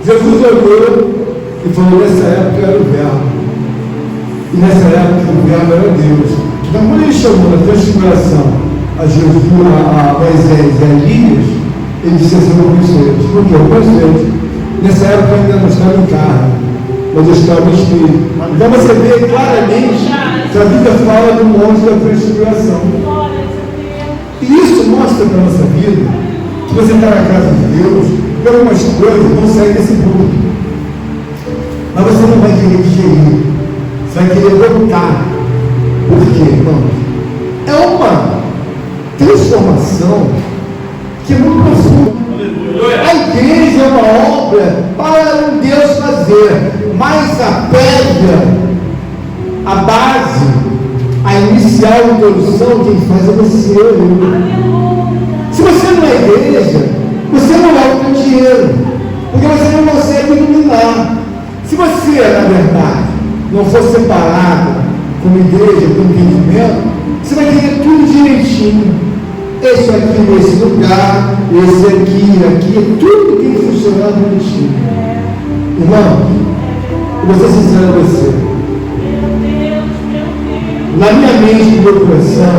Jesus olhou e falou: nessa época era o Verbo. E nessa época o Verbo era Deus. Então, quando ele chamou na transfiguração a Jesus, a Moisés e a Elias, ele disse assim: eu conheço eles. Por quê? Eu conheço eles. Nessa época eu ainda não estava em carne, mas eu estava no Espírito. Então você vê claramente que a Bíblia fala do monte da transfiguração. E isso mostra para a nossa vida que você está na casa de Deus, que algumas coisas vão sair desse mundo. Mas você não vai querer digerir, você vai querer voltar. Por quê, irmãos? É uma transformação que é muito profunda. A igreja é uma obra para um Deus fazer, mas a pedra, a base, a inicial introdução, quem faz é você. Se você não é igreja, você não é o dinheiro, porque você não consegue iluminar. Se você, na verdade, não for separado como igreja, com entendimento, você vai ter tudo direitinho. Esse aqui nesse lugar, esse aqui, tudo tem que funcionar direitinho. Irmão, eu vou ser sincero a você. Na minha mente, no meu coração,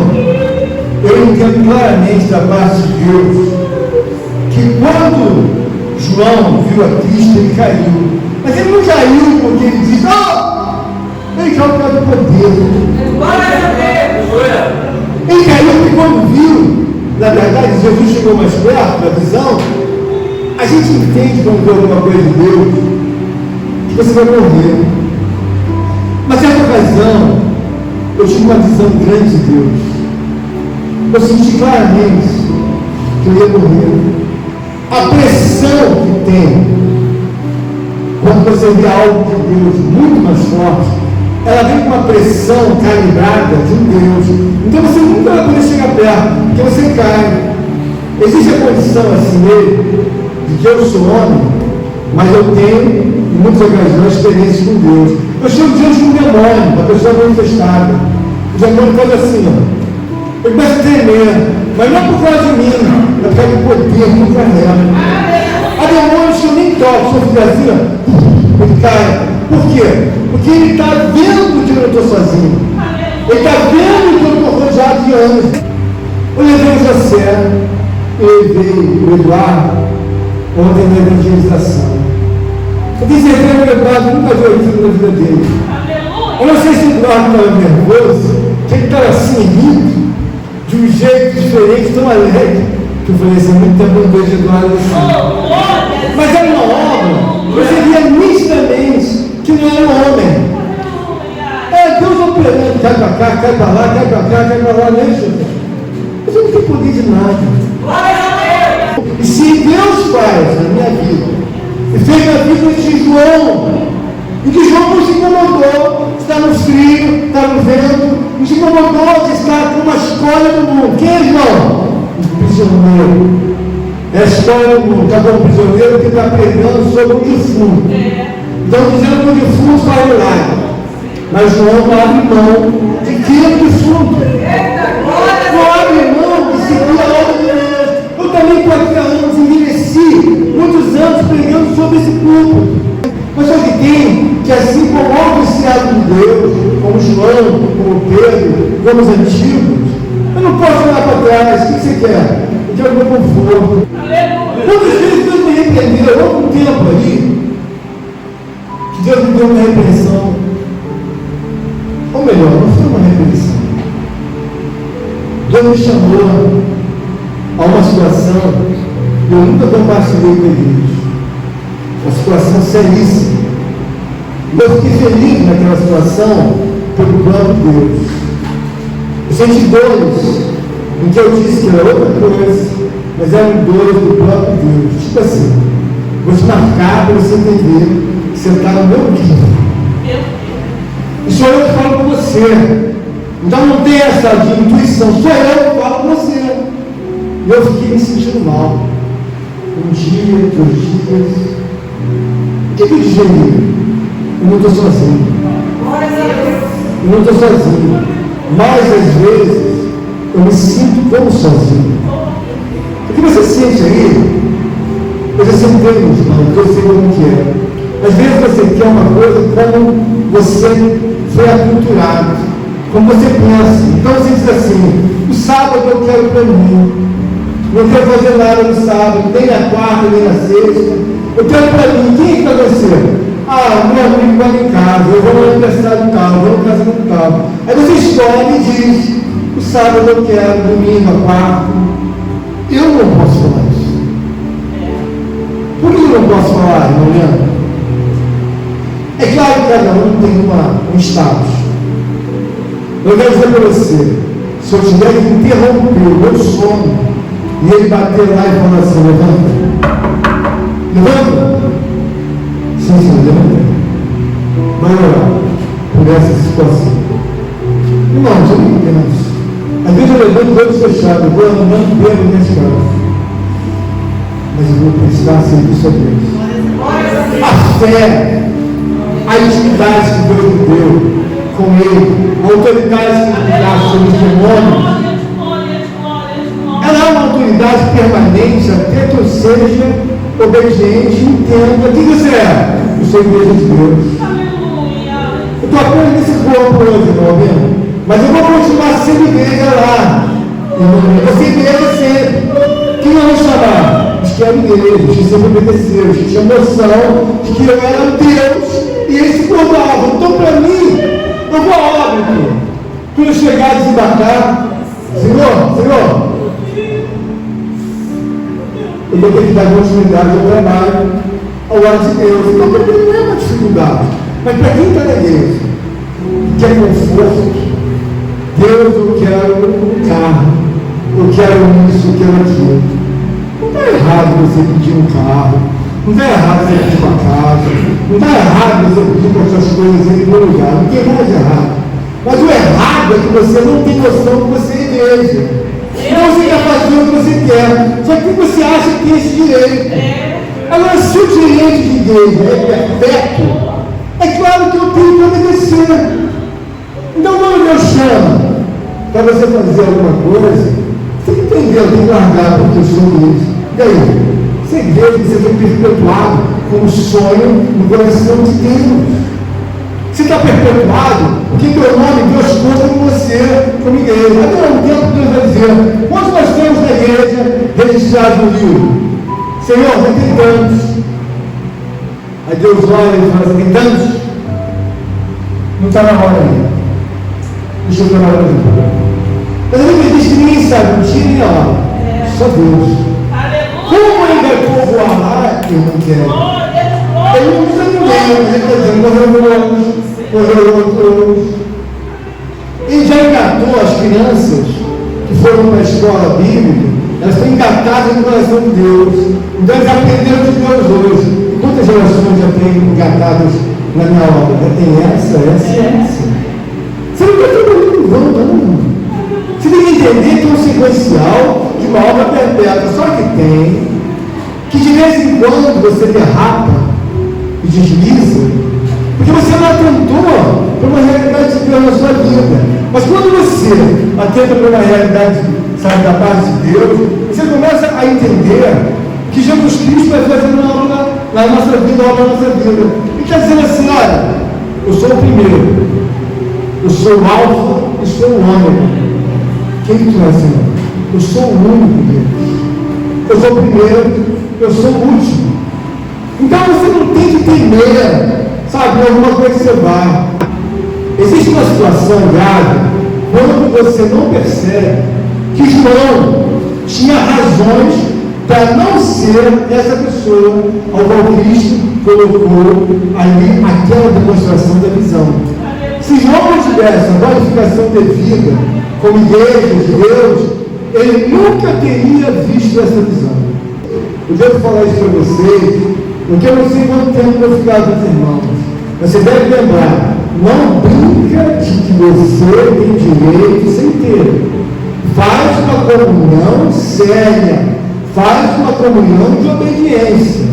eu entendo claramente da parte de Deus que quando João viu a Cristo, ele caiu. Mas ele não caiu porque ele disse: ele caiu por causa do poder. Ele caiu porque quando viu, na verdade, Jesus chegou mais perto da visão. A gente entende quando vê alguma coisa de Deus, que você vai morrer. Mas nessa ocasião, eu tive uma visão grande de Deus. Eu senti claramente que eu ia morrer. A pressão que tem quando você vê algo de Deus muito mais forte, ela vem com uma pressão calibrada de um Deus. Então você nunca vai poder chegar perto, porque você cai. Existe a condição assim nele, de que eu sou homem, mas eu tenho, em muitas ocasiões, experiências com Deus. Eu chamo Deus de um demônio, uma pessoa manifestada. O demônio faz assim, ó. Ele começa a tremer, mas não é por causa de mim, é por causa do poder que eu carrego. Há demônios que eu nem toco, se eu fizer assim, ó, ele cai. Por quê? Porque ele está vendo que eu não estou sozinho. Ele está vendo que eu estou rodeado de anjos. Eu levei o José, eu levei o Eduardo, ontem na evangelização. Eu tenho certeza que o Eduardo nunca viu aquilo na vida dele. Eu não sei se o Eduardo estava nervoso, que ele estava assim, rindo, de um jeito diferente, tão alegre, que eu falei assim: muito tempo eu não vejo Eduardo assim. Mas era uma obra, você via nitidamente que não era um homem. Deus operando, cai para cá, cai para lá, cai para cá, cai para lá, né, Jesus? Mas eu não tenho poder de nada. E se Deus faz na minha vida, e fez na vida de João, e que João não se incomodou, está no frio, está no vento, não se incomodou de estar com uma escola do mundo. Quem é João? Um prisioneiro. É a escola do mundo. Está com um prisioneiro que está pregando sobre o defunto. Então, dizendo que o defunto vai milagre. Mas João não abre mão de quem é o defunto. Não abre mão de seguir a obra de Deus. Eu também, por aqui há anos, envelheci muitos anos pregando sobre esse púlpito. Mas só que tem que, assim como outros servos de Deus, como João, como Pedro, como os antigos, eu não posso olhar para trás. O que você quer? Eu quero meu conforto. Quantas vezes Deus me repreendeu? Houve um tempo ali que Deus me deu uma repreensão. Ou melhor, não foi uma repreensão. Deus me chamou a uma situação que eu nunca compartilhei com eles. Uma situação seríssima. Eu fiquei feliz naquela situação pelo plano de Deus. Eu senti dores em que eu disse que era outra coisa, mas eram dores do plano de Deus. Tipo assim, vou te marcar para você entender que você está no meu nível. E sou eu que falo com você. Então não tem essa de intuição, sou eu que falo com você. E eu fiquei me sentindo mal. Um dia, 2 dias. O que eu digeri? Eu não estou sozinho. Eu não estou sozinho. Mas às vezes eu me sinto como sozinho. O que você sente aí? Você sempre tem um irmão, eu sei como que é. Às vezes você quer uma coisa como você foi aculturado, como você pensa. Então você diz assim: o sábado eu quero para mim, não quero fazer nada no sábado, nem na quarta, nem na sexta. Eu quero para mim. Quem é que vai você? Ah, meu amigo vai em casa, eu vou no aniversário tal, eu vou no casamento tal. Aí você escolhe e diz: o sábado eu quero, domingo, a quarta. Eu não posso falar isso. Por que eu não posso falar, irmão Leandro? É claro que cada um tem um status. Eu quero dizer para você: se eu tiver que interromper o meu sono e ele bater lá e falar assim: levanta, sim, levanta, vai orar por essa situação. Irmãos, eu não entendo isso. Às vezes eu levanto os olhos fechados, eu vou andando pelo minhas casas, mas eu vou precisar servir a Deus. A fé, a intimidade que Deus me deu com Ele, a autoridade que Ele dá sobre os demônios, ela é uma autoridade permanente até que eu seja obediente e entenda quem você é. Eu sou a igreja de Deus. Eu estou apenas nesse corpo hoje, irmão, mas eu vou continuar sendo igreja lá. Eu vou ser igreja sempre. Quem eu vou chamar? Os que eram igreja, os que sempre obedeceram, os que tinham noção de que eu era Deus e eles se curvavam. Então, para mim, eu vou a óbito. Quando eu chegar a desembarcar, Senhor, eu vou ter que dar continuidade ao trabalho, ao lado de Deus. Então, para mim não é uma dificuldade. Mas para quem está na igreja, quer conforto, Deus, eu quero um carro, eu quero isso, eu quero aquilo. Não está errado você pedir um carro, não está errado você pedir uma casa, não está errado você pedir para essas coisas em algum lugar, não tem nada de errado. Mas o errado é que você não tem noção que você é igreja. Então você quer fazer o que você quer, só que você acha que tem esse direito. Agora, se o direito de igreja é perfeito, é claro que eu tenho que obedecer. Então, quando Deus chama para você fazer alguma coisa, você tem que entender, eu tenho que largar porque eu sou igreja. E aí? Você é igreja, você foi perpetuado como sonho no coração de Deus. Você está perpetuado porque teu nome Deus conta com você, como igreja. Até um tempo Deus vai dizer: quantos nós temos na igreja registrados no livro? Senhor, já tem tantos. Aí Deus olha e fala assim: tem tantos? Não está na hora ainda. Deixa eu trabalhar mais um pouco. Mas a Bíblia diz que ninguém sabe, não tinha nem a hora. Só Deus. Como ainda é povoar lá? Eu não quero. Ele não precisa de ninguém, ele está dizendo: morreu outros. Ele já engatou as crianças que foram para a escola bíblica, elas estão engatadas no coração de Deus. Então eles aprenderam de Deus hoje. E quantas gerações já têm engatadas na minha obra? Já tem essa. Você não está trabalhando não. Você tem que entender que é um sequencial de uma obra perpétua. Só que tem que de vez em quando você derrapa e desliza, porque você não atentou para uma realidade de Deus na sua vida. Mas quando você atenta para uma realidade, sabe, da parte de Deus, você começa a entender que Jesus Cristo vai fazer uma obra na nossa vida, uma obra na nossa vida. Ele está dizendo assim: olha, eu sou o primeiro, eu sou o alfa e sou o ômega. Quem tu é, Senhor? Eu sou o único Deus. Eu sou o primeiro, eu sou o último. Então você não tem que temer, sabe, alguma coisa que você vai. Existe uma situação grave quando você não percebe que João tinha razões para não ser essa pessoa ao qual Cristo colocou ali aquela demonstração da visão. Se João não tivesse a qualificação devida como igreja de Deus, ele nunca teria visto essa visão. Eu devo falar isso para vocês, porque eu não sei quanto tempo eu vou ficar com os irmãos. Você deve lembrar: não brinca de que você tem direito sem ter. Faz uma comunhão séria, faz uma comunhão de obediência.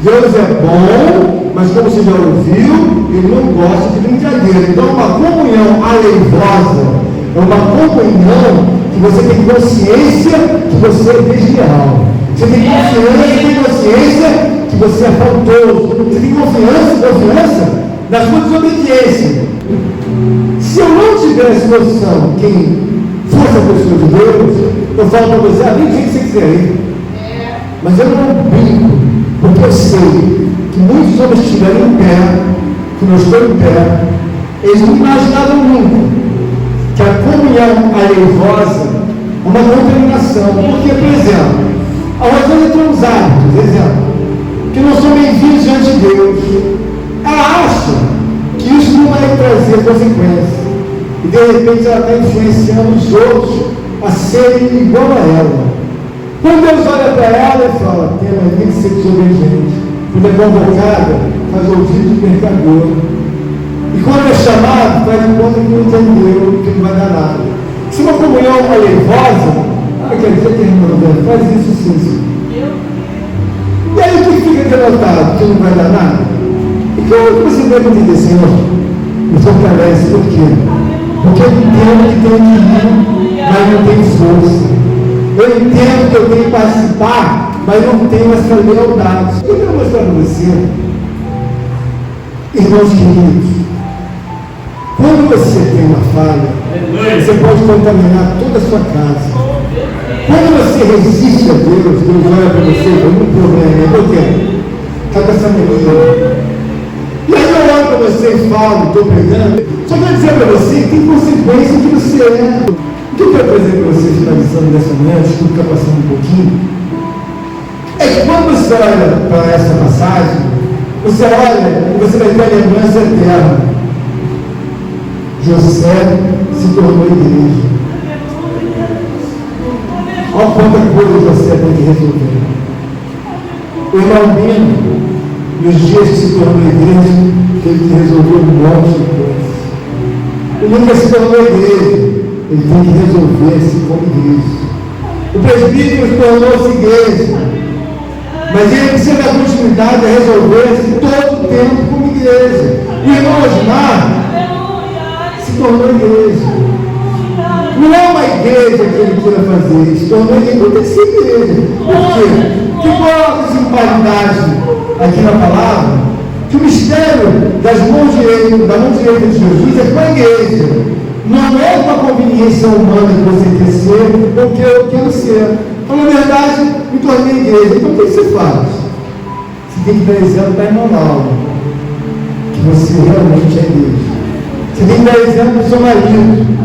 Deus é bom, mas como você já ouviu, Ele não gosta de brincadeira. Então, uma comunhão aleivosa é uma comunhão que você tem consciência que você é desleal. Você tem confiança, tem consciência que você é faltoso. Você tem confiança na sua desobediência. Se eu não tivesse noção quem fosse a pessoa de Deus, eu falo para você, vem do jeito que você quiser ir. Mas eu não brinco, porque eu sei que muitos homens que estiveram em pé, que não estão em pé, eles não imaginavam nunca que a comunhão aleivosa é uma contaminação. Porque, por exemplo, algumas vezes tem uns hábitos, que não são bem-vindos diante de Deus. Ela acha que isso não vai trazer consequências. E de repente ela está influenciando os outros a serem igual a ela. Quando Deus olha para ela e fala, tem que ser desobediente, quando é convocada, faz ouvido de mercador. E quando é chamado, faz de conta que não entendeu, que não vai dar nada. Se uma comunhão aleivosa, quer dizer que irmão, faz isso sim. E aí o que fica denotado? Que não vai dar nada? E como você deve entender, Senhor? Me fortalece, por quê? Porque eu entendo que tenho que ir, mas não tenho força. Eu entendo que eu tenho que participar, mas não tenho essa lealdade. Eu quero mostrar para você, irmãos queridos, quando você tem uma falha, você pode contaminar toda a sua casa. Quando você resiste a Deus, Deus olha para você com um problema. Por quê? Está com essa menina. E aí eu olho para você e falo, estou pregando. Só quero dizer para você que tem consequência que você é. O que eu quero trazer para você, finalizando nessa manhã, desculpa ficar passando um pouquinho, é que quando você olha para essa passagem, você olha e você vai ter a lembrança eterna. José se tornou igreja. Olha quanta coisa José tem que resolver. O irmão Bino, nos dias que se tornou igreja, teve que resolver um monte de coisas. O Lucas se tornou igreja, ele tem que resolver-se como igreja. O presbítero tornou-se igreja, mas ele precisa da continuidade a resolver-se todo o tempo como igreja. O irmão Osmar se tornou igreja. Não é uma igreja que ele queira fazer, se tornou igreja, não tem que ser igreja. Por quê? Que coloca essa imparidade aqui na palavra, que o mistério das mãos direitas, da mão direita de Jesus é com a igreja. Não é com a conveniência humana que você quer ser, ou que eu quero ser. Então, na verdade, me tornei igreja. Então, o que você faz? Você tem que dar exemplo para a irmã Laura, que você realmente é igreja. Você tem que dar exemplo para o seu marido.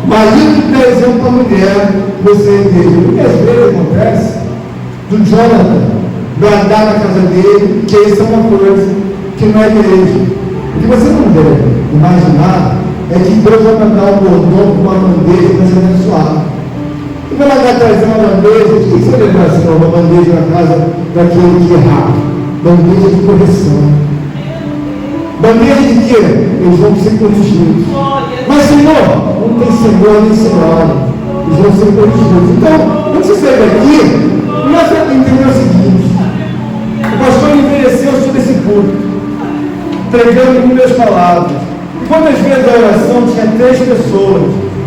O marido que dá exemplo para a mulher, que você é igreja. Porque às vezes acontece do Jonathan, do andar na casa dele, que isso é uma coisa que não é igreja. O que você não deve imaginar é que Deus vai mandar um bordão com uma bandeja para ser abençoado. E vai mandar trazer uma bandeja, o que você vai lembrar assim, uma bandeja na casa daquele que errar? Bandeja de correção. Bandeja de quê? Eles vão ser corrigidos. Mas Senhor, não tem Senhor nem Senhora. Eles vão ser corrigidos. Então, quando você sair daqui, começa a entender o seguinte: o pastor envelheceu sobre esse culto, pregando inúmeras palavras. E quantas vezes a oração tinha 3 pessoas?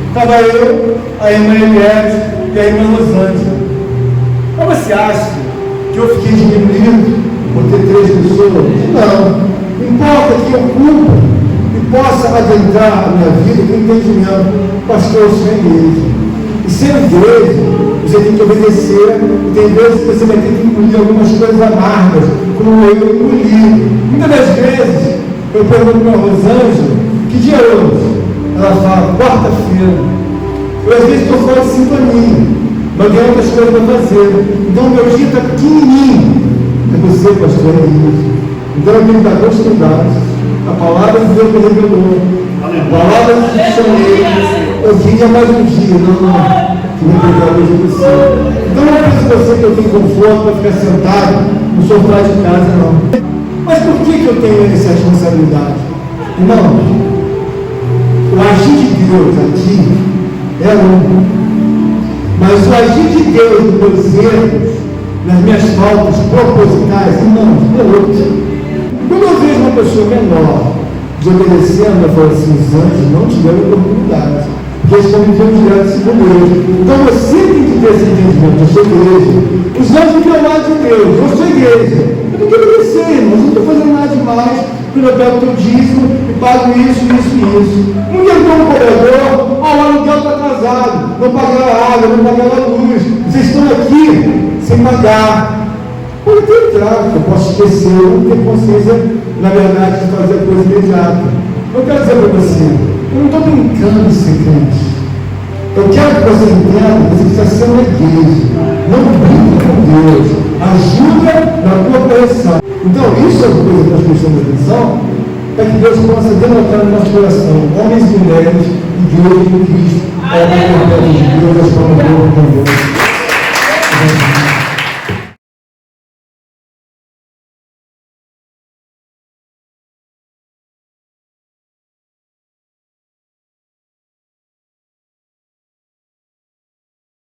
Estava eu, a irmã Eliette e a irmã Rosângela. Mas você acha que eu fiquei diminuído por ter 3 pessoas? Não. Importa que eu cumpra e possa adentrar a minha vida com entendimento. Pastor, eu sou igreja. E sendo igreja, você tem que obedecer. E tem vezes que você vai ter que engolir algumas coisas amargas, como eu engoli. Muitas das vezes, eu pergunto para a Rosângela, que dia é hoje? Ela fala, quarta-feira. Eu às vezes estou fora de sintonia, mas tem outras coisas para fazer. Então o meu dia está pequenininho. É você, pastor, é igreja. Então eu tenho que dar continuidade. A palavra de Deus me revelou. A palavra que te chamei. Eu vinha mais um dia. Não. Que me revelou hoje você. Então não é para você que eu tenho conforto para ficar sentado no sofá de casa, não. Mas por que eu tenho essa responsabilidade? Não. O agir de Deus aqui é um. Mas o agir de Deus nos meus erros, nas minhas faltas propositais, não, é outro. Quando eu vejo uma pessoa menor desobedecendo, eu falo assim, os anjos não tiveram oportunidade, porque eles conviveram direto com Deus. Então você tem que ter esse entendimento, eu sou igreja. Os anjos de Deus, eu sou igreja. Eu tenho que obedecer, irmãos, não estou fazendo nada demais, porque eu pego o teu dízimo e pago isso. Um dia eu estou no corredor, o aluguel está atrasado, não pagaram a água, não pagaram a luz, vocês estão aqui sem pagar. Pode ter entrado, eu posso esquecer, eu não tenho consciência, na verdade, de fazer a coisa imediata. Eu quero dizer para você, eu não estou brincando de ser crente. Eu quero que você entenda que você precisa ser uma igreja. Não brinca com Deus. Ajuda na tua correção. Então, isso é uma coisa que nós prestamos atenção, para que Deus possa denotar no nosso coração homens e mulheres, igreja de Cristo, homens e mulheres de Deus, as formas de Deus.